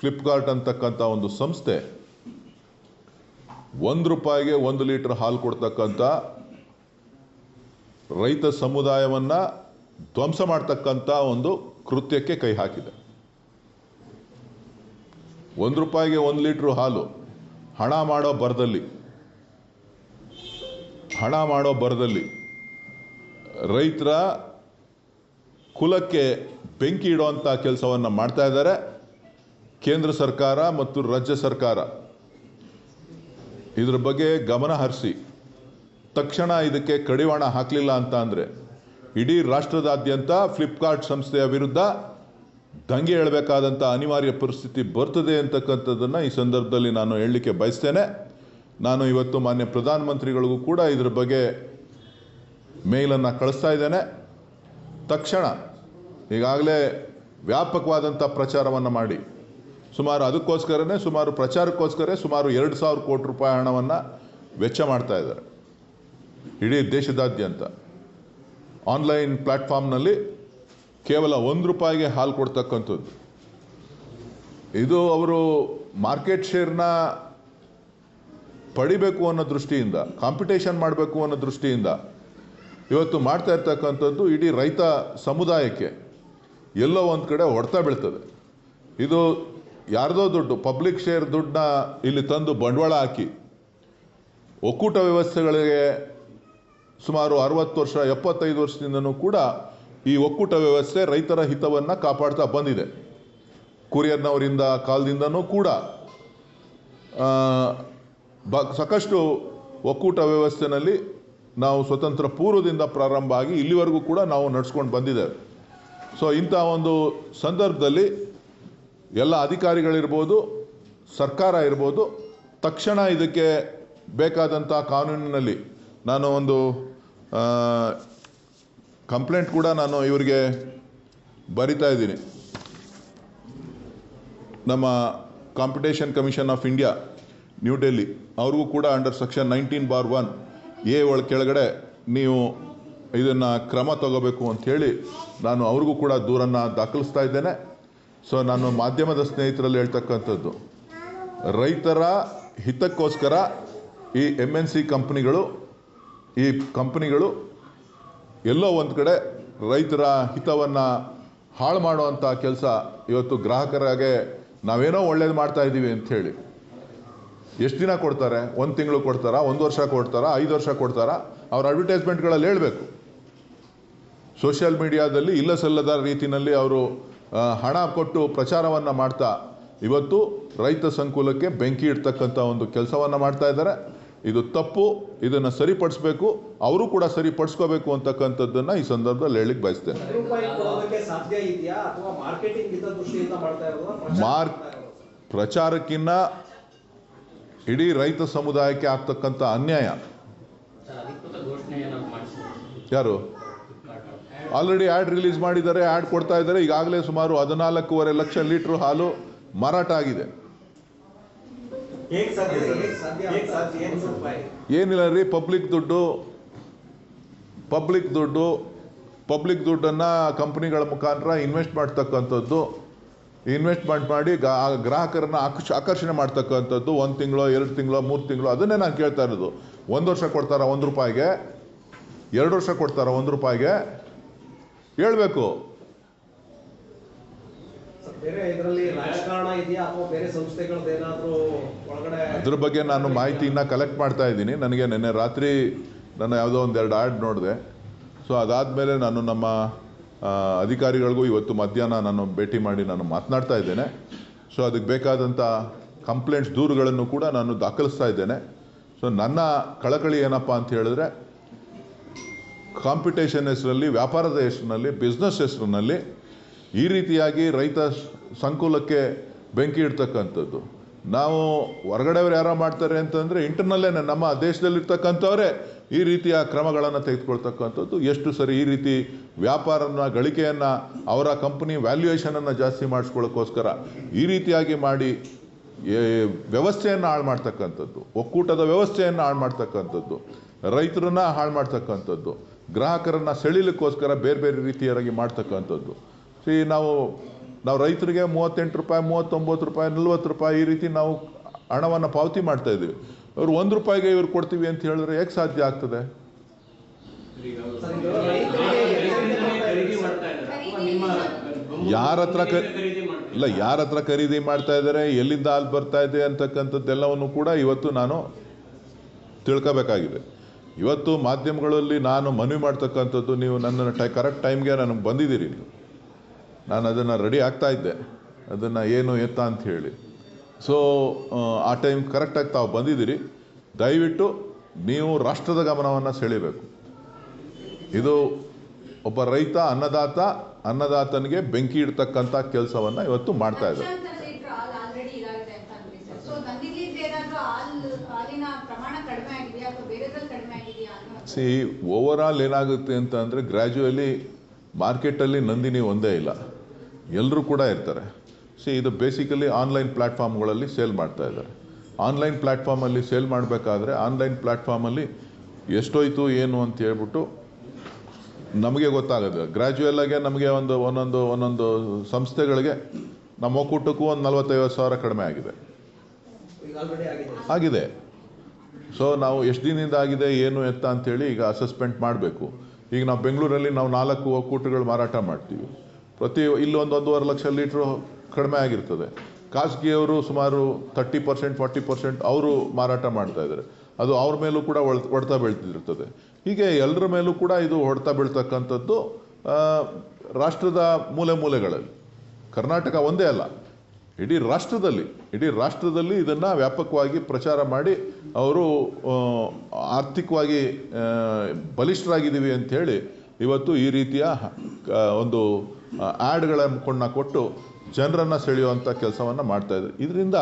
ಫ್ಲಿಪ್ಕಾರ್ಟ್ ಅಂತಕ್ಕಂಥ ಒಂದು ಸಂಸ್ಥೆ ₹1ಗೆ 1 ಲೀಟರ್ ಹಾಲು ಕೊಡ್ತಕ್ಕಂಥ ರೈತ ಸಮುದಾಯವನ್ನು ಧ್ವಂಸ ಮಾಡ್ತಕ್ಕಂಥ ಒಂದು ಕೃತ್ಯಕ್ಕೆ ಕೈ ಹಾಕಿದೆ. ₹1ಗೆ 1 ಲೀಟರ್ ಹಾಲು ಹಣ ಮಾಡೋ ಬರದಲ್ಲಿ ರೈತರ ಕುಲಕ್ಕೆ ಬೆಂಕಿ ಇಡುವಂಥ ಕೆಲಸವನ್ನು ಮಾಡ್ತಾ ಇದ್ದಾರೆ ಕೇಂದ್ರ ಸರ್ಕಾರ ಮತ್ತು ರಾಜ್ಯ ಸರ್ಕಾರ. ಇದರ ಬಗ್ಗೆ ಗಮನ ಹರಿಸಿ ತಕ್ಷಣ ಇದಕ್ಕೆ ಕಡಿವಾಣ ಹಾಕಲಿಲ್ಲ ಅಂತ ಅಂದರೆ ಇಡೀ ರಾಷ್ಟ್ರದಾದ್ಯಂತ ಫ್ಲಿಪ್ಕಾರ್ಟ್ ಸಂಸ್ಥೆಯ ವಿರುದ್ಧ ದಂಗೆ ಏಳಬೇಕಾದಂಥ ಅನಿವಾರ್ಯ ಪರಿಸ್ಥಿತಿ ಬರ್ತದೆ ಅಂತಕ್ಕಂಥದ್ದನ್ನು ಈ ಸಂದರ್ಭದಲ್ಲಿ ನಾನು ಹೇಳಲಿಕ್ಕೆ ಬಯಸ್ತೇನೆ. ನಾನು ಇವತ್ತು ಮಾನ್ಯ ಪ್ರಧಾನಮಂತ್ರಿಗಳಿಗೂ ಕೂಡ ಇದರ ಬಗ್ಗೆ ಮೇಲನ್ನು ಕಳಿಸ್ತಾ ಇದ್ದೇನೆ. ತಕ್ಷಣ ಈಗಾಗಲೇ ವ್ಯಾಪಕವಾದಂಥ ಪ್ರಚಾರವನ್ನು ಮಾಡಿ ಪ್ರಚಾರಕ್ಕೋಸ್ಕರ ಸುಮಾರು 2,000 ಕೋಟಿ ರೂಪಾಯಿ ಹಣವನ್ನು ವೆಚ್ಚ ಮಾಡ್ತಾ ಇದ್ದಾರೆ. ಇಡೀ ದೇಶದಾದ್ಯಂತ ಆನ್ಲೈನ್ ಪ್ಲ್ಯಾಟ್ಫಾರ್ಮ್ನಲ್ಲಿ ಕೇವಲ ₹1ಗೆ ಹಾಲು ಕೊಡ್ತಕ್ಕಂಥದ್ದು. ಇದು ಅವರು ಮಾರ್ಕೆಟ್ ಶೇರ್ನ ಪಡಿಬೇಕು ಅನ್ನೋ ದೃಷ್ಟಿಯಿಂದ, ಕಾಂಪಿಟೇಷನ್ ಮಾಡಬೇಕು ಅನ್ನೋ ದೃಷ್ಟಿಯಿಂದ ಇವತ್ತು ಮಾಡ್ತಾ ಇರ್ತಕ್ಕಂಥದ್ದು ಇಡೀ ರೈತ ಸಮುದಾಯಕ್ಕೆ ಎಲ್ಲೋ ಒಂದು ಕಡೆ ಹೊಡೆತ ಬೀಳ್ತದೆ. ಇದು ಯಾರ್ದೋ ದುಡ್ಡು, ಪಬ್ಲಿಕ್ ಶೇರ್ ದುಡ್ಡನ್ನ ಇಲ್ಲಿ ತಂದು ಬಂಡವಾಳ ಹಾಕಿ ಒಕ್ಕೂಟ ವ್ಯವಸ್ಥೆಗಳಿಗೆ ಸುಮಾರು 60 ವರ್ಷ 75 ವರ್ಷದಿಂದನೂ ಕೂಡ ಈ ಒಕ್ಕೂಟ ವ್ಯವಸ್ಥೆ ರೈತರ ಹಿತವನ್ನು ಕಾಪಾಡ್ತಾ ಬಂದಿದೆ. ಕುರಿಯರ್ನವರಿಂದ ಕಾಲದಿಂದನೂ ಕೂಡ ಸಾಕಷ್ಟು ಒಕ್ಕೂಟ ವ್ಯವಸ್ಥೆಯಲ್ಲಿ ನಾವು ಸ್ವತಂತ್ರ ಪೂರ್ವದಿಂದ ಪ್ರಾರಂಭ ಆಗಿ ಇಲ್ಲಿವರೆಗೂ ಕೂಡ ನಾವು ನಡೆಸ್ಕೊಂಡು ಬಂದಿದ್ದೇವೆ. ಸೊ ಇಂಥ ಒಂದು ಸಂದರ್ಭದಲ್ಲಿ ಎಲ್ಲ ಅಧಿಕಾರಿಗಳಿರ್ಬೋದು, ಸರ್ಕಾರ ಇರ್ಬೋದು, ತಕ್ಷಣ ಇದಕ್ಕೆ ಬೇಕಾದಂಥ ಕಾನೂನಿನಲ್ಲಿ ನಾನು ಒಂದು ಕಂಪ್ಲೇಂಟ್ ಕೂಡ ನಾನು ಇವರಿಗೆ ಬರಿತಾ ಇದ್ದೀನಿ. ನಮ್ಮ competition commission of India new Delhi ಅವ್ರಿಗೂ ಕೂಡ ಅಂಡರ್ ಸೆಕ್ಷನ್ 19(1)A ಕೆಳಗಡೆ ನೀವು ಇದನ್ನು ಕ್ರಮ ತಗೋಬೇಕು ಅಂಥೇಳಿ ನಾನು ಅವ್ರಿಗೂ ಕೂಡ ದೂರನ್ನು ದಾಖಲಿಸ್ತಾ ಇದ್ದೇನೆ. ಸೊ ನಾನು ಮಾಧ್ಯಮದ ಸ್ನೇಹಿತರಲ್ಲಿ ಹೇಳ್ತಕ್ಕಂಥದ್ದು, ರೈತರ ಹಿತಕ್ಕೋಸ್ಕರ ಈ MNC ಕಂಪ್ನಿಗಳು ಎಲ್ಲೋ ಒಂದು ಕಡೆ ರೈತರ ಹಿತವನ್ನು ಹಾಳು ಮಾಡುವಂಥ ಕೆಲಸ ಇವತ್ತು ಗ್ರಾಹಕರಾಗೆ ನಾವೇನೋ ಒಳ್ಳೇದು ಮಾಡ್ತಾ ಇದ್ದೀವಿ ಅಂಥೇಳಿ ಎಷ್ಟು ದಿನ ಕೊಡ್ತಾರೆ? 1 ತಿಂಗಳು ಕೊಡ್ತಾರಾ, 1 ವರ್ಷ ಕೊಡ್ತಾರಾ, 5 ವರ್ಷ ಕೊಡ್ತಾರಾ? ಅವ್ರ ಅಡ್ವರ್ಟೈಸ್ಮೆಂಟ್ಗಳಲ್ಲಿ ಹೇಳಬೇಕು. ಸೋಷಿಯಲ್ ಮೀಡಿಯಾದಲ್ಲಿ ಇಲ್ಲ ಸಲ್ಲದ ರೀತಿಯಲ್ಲಿ ಅವರು ಹಣ ಕೊಟ್ಟು ಪ್ರಚಾರವನ್ನು ಮಾಡ್ತಾ ಇವತ್ತು ರೈತ ಸಂಕುಲಕ್ಕೆ ಬೆಂಕಿ ಇಡ್ತಕ್ಕಂಥ ಒಂದು ಕೆಲಸವನ್ನು ಮಾಡ್ತಾ ಇದ್ದಾರೆ. ಇದು ತಪ್ಪು. ಇದನ್ನು ಸರಿಪಡಿಸಬೇಕು, ಅವರು ಕೂಡ ಸರಿಪಡಿಸ್ಕೋಬೇಕು ಅಂತಕ್ಕಂಥದ್ದನ್ನು ಈ ಸಂದರ್ಭದಲ್ಲಿ ಹೇಳಲಿಕ್ಕೆ ಬಯಸ್ತೇನೆ. ಪ್ರಚಾರಕ್ಕಿಂತ ಇಡೀ ರೈತ ಸಮುದಾಯಕ್ಕೆ ಆಗ್ತಕ್ಕಂಥ ಅನ್ಯಾಯ. ಯಾರು ಆಲ್ರೆಡಿ ಆ್ಯಡ್ ರಿಲೀಸ್ ಮಾಡಿದ್ದಾರೆ, ಆ್ಯಡ್ ಕೊಡ್ತಾ ಇದ್ದಾರೆ. ಈಗಾಗಲೇ ಸುಮಾರು 14.5 ಲಕ್ಷ ಲೀಟ್ರ್ ಹಾಲು ಮಾರಾಟ ಆಗಿದೆ. ಏನಿಲ್ಲ ರೀ, ಪಬ್ಲಿಕ್ ದುಡ್ಡನ್ನು ಕಂಪ್ನಿಗಳ ಮುಖಾಂತರ ಇನ್ವೆಸ್ಟ್ ಮಾಡ್ತಕ್ಕಂಥದ್ದು, ಇನ್ವೆಸ್ಟ್ಮೆಂಟ್ ಮಾಡಿ ಗ್ರಾಹಕರನ್ನು ಆಕರ್ಷಣೆ ಮಾಡ್ತಕ್ಕಂಥದ್ದು. 1 ತಿಂಗಳು 2 ತಿಂಗಳು 3 ತಿಂಗಳು ಅದನ್ನೇ ನಾನು ಕೇಳ್ತಾ ಇರೋದು. 1 ವರ್ಷ ಕೊಡ್ತಾರಾ ₹1, 2 ವರ್ಷ ಕೊಡ್ತಾರಾ ₹1? ಹೇಳ್ಬೇಕು. ಅದ್ರ ಬಗ್ಗೆ ನಾನು ಮಾಹಿತಿಯನ್ನು ಕಲೆಕ್ಟ್ ಮಾಡ್ತಾ ಇದ್ದೀನಿ. ನನಗೆ ನಿನ್ನೆ ರಾತ್ರಿ ನಾನು ಯಾವುದೋ 1-2 ಆ್ಯಡ್ ನೋಡಿದೆ. ಸೊ ಅದಾದಮೇಲೆ ನಾನು ನಮ್ಮ ಅಧಿಕಾರಿಗಳಿಗೂ ಇವತ್ತು ಮಧ್ಯಾಹ್ನ ನಾನು ಭೇಟಿ ಮಾಡಿ ನಾನು ಮಾತನಾಡ್ತಾ ಇದ್ದೇನೆ. ಸೊ ಅದಕ್ಕೆ ಬೇಕಾದಂಥ ಕಂಪ್ಲೇಂಟ್ಸ್ ದೂರುಗಳನ್ನು ಕೂಡ ನಾನು ದಾಖಲಿಸ್ತಾ ಇದ್ದೇನೆ. ಸೊ ನನ್ನ ಕಳಕಳಿ ಏನಪ್ಪ ಅಂತ ಹೇಳಿದ್ರೆ, ಕಾಂಪಿಟೇಷನ್ ಹೆಸರಲ್ಲಿ, ವ್ಯಾಪಾರದ ಹೆಸರಿನಲ್ಲಿ, ಬಿಸ್ನೆಸ್ ಹೆಸರಿನಲ್ಲಿ ಈ ರೀತಿಯಾಗಿ ರೈತ ಸಂಕುಲಕ್ಕೆ ಬೆಂಕಿ ಇಡ್ತಕ್ಕಂಥದ್ದು. ನಾವು ಹೊರಗಡೆಯವ್ರು ಯಾರೋ ಮಾಡ್ತಾರೆ ಅಂತಂದರೆ ಇಂಟರ್ನಲ್ಲೇ ನಮ್ಮ ದೇಶದಲ್ಲಿರ್ತಕ್ಕಂಥವರೇ ಈ ರೀತಿಯ ಕ್ರಮಗಳನ್ನು ತೆಗೆದುಕೊಳ್ತಕ್ಕಂಥದ್ದು ಎಷ್ಟು ಸರಿ? ಈ ರೀತಿ ವ್ಯಾಪಾರನ ಗಳಿಕೆಯನ್ನು, ಅವರ ಕಂಪನಿ ವ್ಯಾಲ್ಯೂಯೇಷನನ್ನು ಜಾಸ್ತಿ ಮಾಡಿಸ್ಕೊಳ್ಳೋಕ್ಕೋಸ್ಕರ ಈ ರೀತಿಯಾಗಿ ಮಾಡಿ ವ್ಯವಸ್ಥೆಯನ್ನು ಹಾಳು ಮಾಡ್ತಕ್ಕಂಥದ್ದು, ಒಕ್ಕೂಟದ ವ್ಯವಸ್ಥೆಯನ್ನು ಹಾಳು ಮಾಡ್ತಕ್ಕಂಥದ್ದು, ರೈತರನ್ನ ಹಾಳು ಮಾಡ್ತಕ್ಕಂಥದ್ದು, ಗ್ರಾಹಕರನ್ನು ಸೆಳೀಲಿಕ್ಕೋಸ್ಕರ ಬೇರೆ ಬೇರೆ ರೀತಿಯಾಗಿ ಮಾಡ್ತಕ್ಕಂಥದ್ದು. ನಾವು ನಾವು ರೈತರಿಗೆ 38 ರೂಪಾಯಿ, 39 ರೂಪಾಯಿ, 40 ರೂಪಾಯಿ ಈ ರೀತಿ ನಾವು ಹಣವನ್ನು ಪಾವತಿ ಮಾಡ್ತಾ ಇದ್ದೀವಿ. ಇವರು 1 ರೂಪಾಯಿಗೆ ಇವ್ರು ಕೊಡ್ತೀವಿ ಅಂತ ಹೇಳಿದ್ರೆ ಹೇಗೆ ಸಾಧ್ಯ ಆಗ್ತದೆ? ಯಾರ ಹತ್ರ ಖರೀದಿ ಮಾಡ್ತಾ ಇದ್ದಾರೆ, ಎಲ್ಲಿಂದ ಹಾಲು ಬರ್ತಾ ಇದೆ ಅಂತಕ್ಕಂಥದ್ದೆಲ್ಲವನ್ನು ಕೂಡ ಇವತ್ತು ನಾನು ತಿಳ್ಕೋಬೇಕಾಗಿದೆ. ಇವತ್ತು ಮಾಧ್ಯಮಗಳಲ್ಲಿ ನಾನು ಮನವಿ ಮಾಡ್ತಕ್ಕಂಥದ್ದು, ನೀವು ನನ್ನ ಕರೆಕ್ಟ್ ಟೈಮ್ಗೆ ನನಗೆ ಬಂದಿದ್ದೀರಿ, ನಾನು ಅದನ್ನು ರೆಡಿ ಆಗ್ತಾ ಇದ್ದೆ, ಅದನ್ನು ಏನು ಎತ್ತ ಅಂತ ಹೇಳಿ. ಸೊ ಆ ಟೈಮ್ ಕರೆಕ್ಟಾಗಿ ತಾವು ಬಂದಿದ್ದೀರಿ. ದಯವಿಟ್ಟು ನೀವು ರಾಷ್ಟ್ರದ ಗಮನವನ್ನು ಸೆಳೀಬೇಕು. ಇದು ಒಬ್ಬ ರೈತ ಅನ್ನದಾತನಿಗೆ ಬೆಂಕಿ ಇಡ್ತಕ್ಕಂಥ ಕೆಲಸವನ್ನು ಇವತ್ತು ಮಾಡ್ತಾ ಇದ್ದಾರೆ. ಸಿ ಓವರಾಲ್ ಏನಾಗುತ್ತೆ ಅಂತ ಅಂದರೆ, ಗ್ರ್ಯಾಜುಯಲಿ ಮಾರ್ಕೆಟಲ್ಲಿ ನಂದಿನಿ ಒಂದೇ ಇಲ್ಲ, ಎಲ್ಲರೂ ಕೂಡ ಇರ್ತಾರೆ. ಇದು ಬೇಸಿಕಲಿ ಆನ್ಲೈನ್ ಪ್ಲ್ಯಾಟ್ಫಾರ್ಮ್ಗಳಲ್ಲಿ ಸೇಲ್ ಮಾಡ್ತಾ ಇದ್ದಾರೆ. ಆನ್ಲೈನ್ ಪ್ಲ್ಯಾಟ್ಫಾರ್ಮಲ್ಲಿ ಸೇಲ್ ಮಾಡಬೇಕಾದ್ರೆ ಆನ್ಲೈನ್ ಪ್ಲ್ಯಾಟ್ಫಾರ್ಮಲ್ಲಿ ಎಷ್ಟೋಯ್ತು ಏನು ಅಂತ ಹೇಳ್ಬಿಟ್ಟು ನಮಗೆ ಗೊತ್ತಾಗೋದು. ಗ್ರ್ಯಾಜುಯಲಾಗೆ ನಮಗೆ ಒಂದೊಂದು ಸಂಸ್ಥೆಗಳಿಗೆ ನಮ್ಮ ಒಕ್ಕೂಟಕ್ಕೂ ಒಂದು 40-50 ಸಾವಿರ ಕಡಿಮೆ ಆಗಿದೆ. ಸೊ ನಾವು ಎಷ್ಟು ದಿನದಿಂದ ಆಗಿದೆ ಏನು ಎತ್ತ ಅಂತೇಳಿ ಈಗ ಅಸೆಸ್ಮೆಂಟ್ ಮಾಡಬೇಕು. ಈಗ ನಾವು ಬೆಂಗಳೂರಲ್ಲಿ ನಾವು 4 ಒಕ್ಕೂಟಗಳು ಮಾರಾಟ ಮಾಡ್ತೀವಿ. ಇಲ್ಲಿ 1.5 ಲಕ್ಷ ಲೀಟ್ರು ಕಡಿಮೆ ಆಗಿರ್ತದೆ. ಖಾಸಗಿಯವರು ಸುಮಾರು 30%, 40% ಅವರು ಮಾರಾಟ ಮಾಡ್ತಾ ಇದ್ದಾರೆ. ಅದು ಅವ್ರ ಮೇಲೂ ಕೂಡ ಹೊಡೆತ ಬೀಳ್ತಿರ್ತದೆ. ಹೀಗೆ ಎಲ್ಲರ ಮೇಲೂ ಕೂಡ ಇದು ಹೊಡೆತ ಬೀಳ್ತಕ್ಕಂಥದ್ದು ರಾಷ್ಟ್ರದ ಮೂಲೆಗಳಲ್ಲಿ. ಕರ್ನಾಟಕ ಒಂದೇ ಅಲ್ಲ, ಇಡೀ ರಾಷ್ಟ್ರದಲ್ಲಿ ಇದನ್ನು ವ್ಯಾಪಕವಾಗಿ ಪ್ರಚಾರ ಮಾಡಿ ಅವರು ಆರ್ಥಿಕವಾಗಿ ಬಲಿಷ್ಠರಾಗಿದ್ದೀವಿ ಅಂಥೇಳಿ ಇವತ್ತು ಈ ರೀತಿಯ ಒಂದು ಆ್ಯಡ್ಗಳನ್ನು ಕೊಟ್ಟು ಜನರನ್ನು ಸೆಳೆಯುವಂಥ ಕೆಲಸವನ್ನು ಮಾಡ್ತಾಯಿದ್ದಾರೆ. ಇದರಿಂದ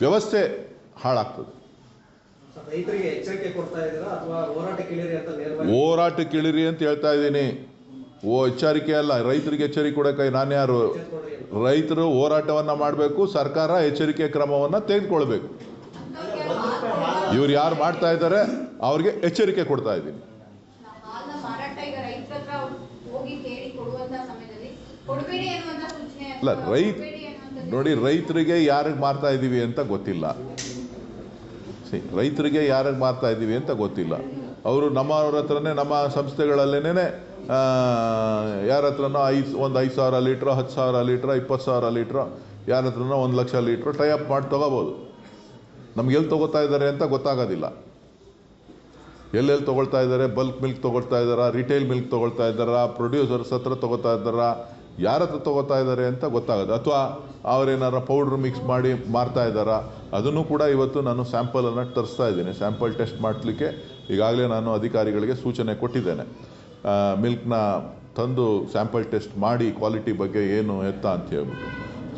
ವ್ಯವಸ್ಥೆ ಹಾಳಾಗ್ತದೆ. ಹೋರಾಟಕ್ಕೆ ಇಳಿರಿ ಅಂತ ಹೇಳ್ತಾ ಇದ್ದೀನಿ. ಎಚ್ಚರಿಕೆ ಅಲ್ಲ, ರೈತರಿಗೆ ಎಚ್ಚರಿಕೆ ಕೊಡೋಕೆ ನಾನು ಯಾರು? ರೈತರು ಹೋರಾಟವನ್ನು ಮಾಡಬೇಕು, ಸರ್ಕಾರ ಎಚ್ಚರಿಕೆ ಕ್ರಮವನ್ನು ತೆಗೆದುಕೊಳ್ಬೇಕು. ಇವ್ರು ಯಾರು ಮಾಡ್ತಾ ಇದ್ದಾರೆ ಅವ್ರಿಗೆ ಎಚ್ಚರಿಕೆ ಕೊಡ್ತಾ ಇದ್ದೀನಿ. ಅಲ್ಲ, ನೋಡಿ, ರೈತರಿಗೆ ಯಾರಿಗೆ ಮಾರ್ತಾ ಇದ್ದೀವಿ ಅಂತ ಗೊತ್ತಿಲ್ಲ. ಅವರು ನಮ್ಮವ್ರ ಹತ್ರನೇ, ನಮ್ಮ ಸಂಸ್ಥೆಗಳಲ್ಲೇನೆ ಯಾರ ಹತ್ರನೋ ಒಂದು 5,000 ಲೀಟ್ರು, 10,000 ಲೀಟ್ರು, 20,000 ಲೀಟ್ರು, ಯಾರ ಹತ್ರನೋ 1 ಲಕ್ಷ ಲೀಟ್ರು ಟೈಅಪ್ ಮಾಡಿ ತೊಗೋಬೋದು. ನಮ್ಗೆಲ್ಲಿ ತೊಗೋತಾ ಇದ್ದಾರೆ ಅಂತ ಗೊತ್ತಾಗೋದಿಲ್ಲ. ಎಲ್ಲೆಲ್ಲಿ ತೊಗೊಳ್ತಾ ಇದ್ದಾರೆ? ಬಲ್ಕ್ ಮಿಲ್ಕ್ ತೊಗೊಳ್ತಾ ಇದ್ದಾರಾ, ರಿಟೇಲ್ ಮಿಲ್ಕ್ ತೊಗೊಳ್ತಾ ಇದ್ದಾರಾ, ಪ್ರೊಡ್ಯೂಸರ್ಸ್ ಹತ್ರ ತೊಗೋತಾ ಇದ್ದಾರಾ, ಯಾರ ಹತ್ರ ತೊಗೋತಾ ಇದ್ದಾರೆ ಅಂತ ಗೊತ್ತಾಗೋದು. ಅಥವಾ ಅವರೇನಾರ ಪೌಡ್ರ್ ಮಿಕ್ಸ್ ಮಾಡಿ ಮಾರ್ತಾ ಇದ್ದಾರಾ, ಅದನ್ನು ಕೂಡ ಇವತ್ತು ನಾನು ಸ್ಯಾಂಪಲನ್ನು ತರಿಸ್ತಾ ಇದ್ದೀನಿ. ಸ್ಯಾಂಪಲ್ ಟೆಸ್ಟ್ ಮಾಡಲಿಕ್ಕೆ ಈಗಾಗಲೇ ನಾನು ಅಧಿಕಾರಿಗಳಿಗೆ ಸೂಚನೆ ಕೊಟ್ಟಿದ್ದೇನೆ. ಮಿಲ್ಕ್ನ ತಂದು ಸ್ಯಾಂಪಲ್ ಟೆಸ್ಟ್ ಮಾಡಿ ಕ್ವಾಲಿಟಿ ಬಗ್ಗೆ ಏನು ಎತ್ತ ಅಂತ ಹೇಳ್ಬಿಟ್ಟು.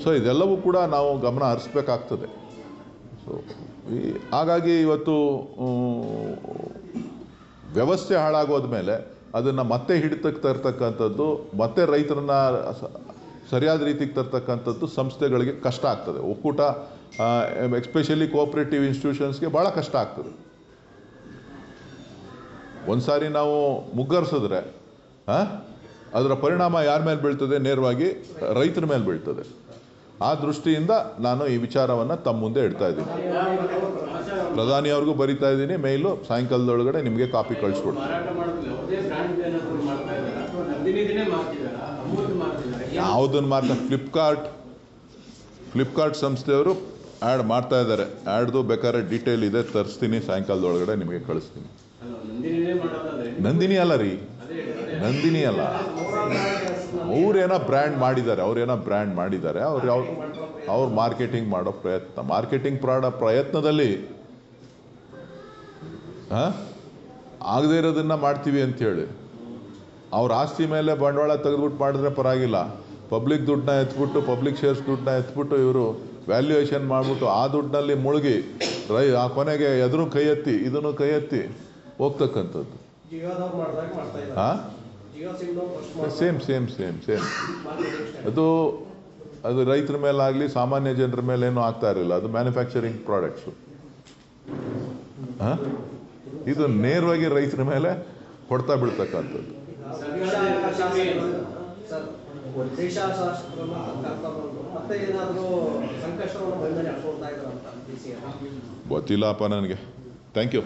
ಸೊ ಇದೆಲ್ಲವೂ ಕೂಡ ನಾವು ಗಮನ ಹರಿಸ್ಬೇಕಾಗ್ತದೆ. ಸೊ ಹಾಗಾಗಿ ಇವತ್ತು ವ್ಯವಸ್ಥೆ ಹಾಳಾಗೋದ ಮೇಲೆ ಅದನ್ನು ಮತ್ತೆ ಹಿಡಿತಕ್ಕೆ ತರ್ತಕ್ಕಂಥದ್ದು, ಮತ್ತೆ ರೈತರನ್ನ ಸರಿಯಾದ ರೀತಿಗೆ ತರ್ತಕ್ಕಂಥದ್ದು ಸಂಸ್ಥೆಗಳಿಗೆ ಕಷ್ಟ ಆಗ್ತದೆ. ಒಕ್ಕೂಟ ಎಸ್ಪೆಷಲಿ ಕೋಆಪರೇಟಿವ್ ಇನ್ಸ್ಟಿಟ್ಯೂಷನ್ಸ್ಗೆ ಭಾಳ ಕಷ್ಟ ಆಗ್ತದೆ. ಒಂದು ಸಾರಿ ನಾವು ಮುಗ್ಗರಿಸಿದ್ರೆ ಅದರ ಪರಿಣಾಮ ಯಾರ ಮೇಲೆ ಬೀಳ್ತದೆ? ನೇರವಾಗಿ ರೈತರ ಮೇಲೆ ಬೀಳ್ತದೆ. ಆ ದೃಷ್ಟಿಯಿಂದ ನಾನು ಈ ವಿಚಾರವನ್ನು ತಮ್ಮ ಮುಂದೆ ಇಡ್ತಾ ಇದ್ದೀನಿ. ಪ್ರಧಾನಿಯವ್ರಿಗೂ ಬರಿತಾ ಇದ್ದೀನಿ ಮೇಲು, ಸಾಯಂಕಾಲದೊಳಗಡೆ ನಿಮಗೆ ಕಾಪಿ ಕಳಿಸ್ಕೊಡ್ತೀನಿ. ಯಾವುದನ್ನು ಮಾರ್ತಾ? ಫ್ಲಿಪ್ಕಾರ್ಟ್ ಸಂಸ್ಥೆಯವರು ಆ್ಯಡ್ ಮಾಡ್ತಾ ಇದ್ದಾರೆ. ಆ್ಯಡ್ದು ಬೇಕಾದ್ರೆ ಡೀಟೇಲ್ ಇದೆ, ತರಿಸ್ತೀನಿ, ಸಾಯಂಕಾಲದೊಳಗಡೆ ನಿಮಗೆ ಕಳಿಸ್ತೀನಿ. ನಂದಿನಿ ಅಲ್ಲ ರೀ, ನಂದಿನಿ ಅಲ್ಲ. ಅವರೇನೋ ಬ್ರ್ಯಾಂಡ್ ಮಾಡಿದ್ದಾರೆ, ಅವ್ರು ಮಾರ್ಕೆಟಿಂಗ್ ಮಾಡೋ ಪ್ರಯತ್ನದಲ್ಲಿ ಆಗದೇ ಇರೋದನ್ನು ಮಾಡ್ತೀವಿ ಅಂಥೇಳಿ ಅವ್ರ ಆಸ್ತಿ ಮೇಲೆ ಬಂಡವಾಳ ತೆಗೆದುಬಿಟ್ಟು ಮಾಡಿದ್ರೆ ಪರವಾಗಿಲ್ಲ. ಪಬ್ಲಿಕ್ ದುಡ್ಡನ್ನ ಎತ್ಬಿಟ್ಟು, ಪಬ್ಲಿಕ್ ಶೇರ್ಸ್ ದುಡ್ಡನ್ನ ಎತ್ಬಿಟ್ಟು ಇವರು ವ್ಯಾಲ್ಯೂಯೇಷನ್ ಮಾಡಿಬಿಟ್ಟು ಆ ದುಡ್ಡಿನಲ್ಲಿ ಮುಳುಗಿ ಆ ಕೊನೆಗೆ ಎದುರು ಕೈ ಎತ್ತಿ ಹೋಗ್ತಕ್ಕಂಥದ್ದು. ಸೇಮ್ ಅದು ರೈತರ ಮೇಲಾಗಲಿ ಸಾಮಾನ್ಯ ಜನರ ಮೇಲೆ ಏನೂ ಆಗ್ತಾ ಇರಲಿಲ್ಲ. ಅದು ಮ್ಯಾನುಫ್ಯಾಕ್ಚರಿಂಗ್ ಪ್ರಾಡಕ್ಟ್ಸು. ಇದು ನೇರವಾಗಿ ರೈತರ ಮೇಲೆ ಹೊಡ್ತಾ ಬೀಳ್ತಕ್ಕಂಥದ್ದು. ದೇಶಾಸ್ತ್ರವನ್ನು ಮತ್ತೆ ಏನಾದರೂ ಸಂಕಷ್ಟವನ್ನು ಮೈ ಮೇಲೆ ಹಾಕೊಳ್ತಾ ಇದ್ದಾರೆ ಅಂತ ಡಿ ಸಿ ಗೊತ್ತಿಲ್ಲಪ್ಪ ನನಗೆ. Thank you.